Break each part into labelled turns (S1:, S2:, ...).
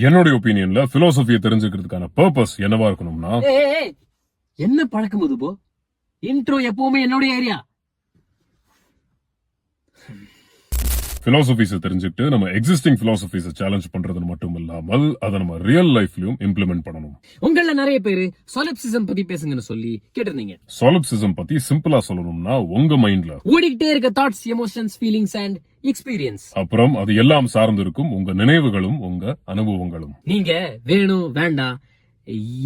S1: என்னுடைய ஒப்பீனியன்ல பிலோசபியை தெரிஞ்சுக்கிறதுக்கான பர்பஸ் என்னவா இருக்கணும்னா,
S2: என்ன பழக்கம் இது போ? இன்ட்ரோ எப்பவுமே என்னுடைய ஏரியா.
S1: பிலோசபிஸை தெரிஞ்சுக்கிட்டு நம்ம எக்ஸிஸ்டிங் பிலோசபிஸை சேலஞ்ச் பண்றது மட்டும் இல்லாமல் அதை நம்ம ரியல் லைஃப்லயும் இம்ப்ளிமெண்ட் பண்ணணும்.
S2: உங்கள நிறைய பேரு சொலிப்சிசம் பத்தி பேசுங்கன்னு சொல்லி கேட்டிருந்தீங்க.
S1: சொலிப்சிசம் பத்தி சிம்பிளா சொல்லணும்னா, உங்க மைண்ட்ல
S2: ஓடிக்கிட்டே இருக்க thoughts, emotions, feelings and experience.
S1: அப்புறம் அது எல்லாம் சார்ந்து இருக்கும் உங்க நினைவுகளும் உங்க அனுபவங்களும்.
S2: நீங்க வேணும் வேண்டாம்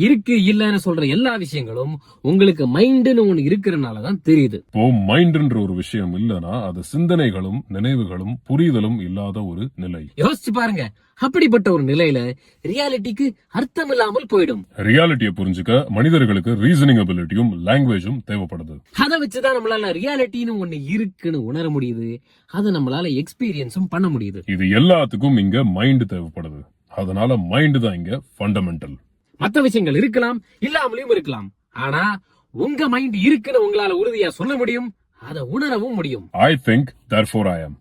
S2: இருக்கு இல்லன்னு சொல்ற எல்லா விஷயங்களும் உங்களுக்கு மைண்ட்னு ஒண்ணு இருக்கிறனாலதான் தெரியுது.
S1: இப்போ மைண்ட்ன்ற ஒரு விஷயம் இல்லனா அது சிந்தனைகளும் நினைவுகளும் புரிதலும் இல்லாத ஒரு நிலை.
S2: யோசிச்சு பாருங்க, அப்படிப்பட்ட ஒரு நிலையில ரியாலிட்டிக்கு அர்த்தம் இல்லாமல் போயிடும்.
S1: ரியாலிட்டியை புரிஞ்சுக்க மனிதர்களுக்கு ரீசனிங் அபிலிட்டியும் லாங்குவேஜும் தேவைப்படுது.
S2: அதை வச்சுதான் நம்மளால ரியாலிட்டின்னு ஒண்ணு இருக்குன்னு உணர முடியுது. அதை நம்மளால எக்ஸ்பீரியன்ஸும் பண்ண முடியுது.
S1: இது எல்லாத்துக்கும் இங்க மைண்ட் தேவைப்படுது. அதனால மைண்ட் தான் இங்க ஃபண்டமெண்டல்.
S2: மற்ற விஷயங்கள் இருக்கலாம், இல்லாமலையும் இருக்கலாம். ஆனா உங்க மைண்ட் இருக்குன்னு உங்களால உறுதியா சொல்ல முடியும், அதை உணரவும் முடியும்.
S1: I think therefore I am.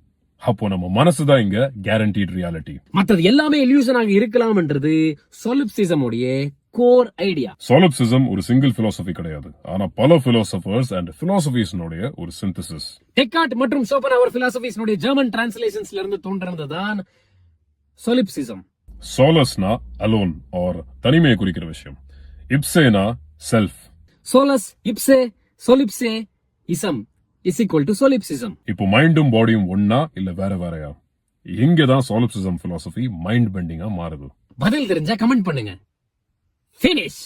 S1: அப்போ நம்ம மனசுதான் இங்க guaranteed reality.
S2: மற்றது எல்லாமே இல்யூஷனாக இருக்கலாம்ன்றது சொலிப்சிசம் உடைய கோர் ஐடியா.
S1: சொலிப்சிசம் ஒரு சிங்கிள் பிலோசபி கிடையாது, ஆனா பல பிலோசபர்ஸ் அண்ட் பிலோசபிஸ்னுடைய ஒரு சிந்தசிஸ்.
S2: டெக்கார்ட் மற்றும் ஷோபன்ஹவர் பிலாசபிஸ்னுடைய ஜெர்மன் டிரான்ஸ்லேஷன்ஸ்ல இருந்து தோன்றதுதான் சொலிப்சிசம்.
S1: சோலஸ்னா அலோன் ஆர் தனிமையை குறிக்கிற விஷயம். இப்சேனா செல்ஃப்.
S2: சோலஸ், இப்சே, சொலிப்சே, ism is equal to solipsism.
S1: இப்போ மைண்டும் பாடியும் ஒன்னா இல்ல வேற வேறையா? இங்கதான் சொலிப்சிசம் பிலாசபி மைண்ட் பெண்டிங்கா மாறுது.
S2: பதில் தெரிஞ்சா கமெண்ட் பண்ணுங்க. Finish.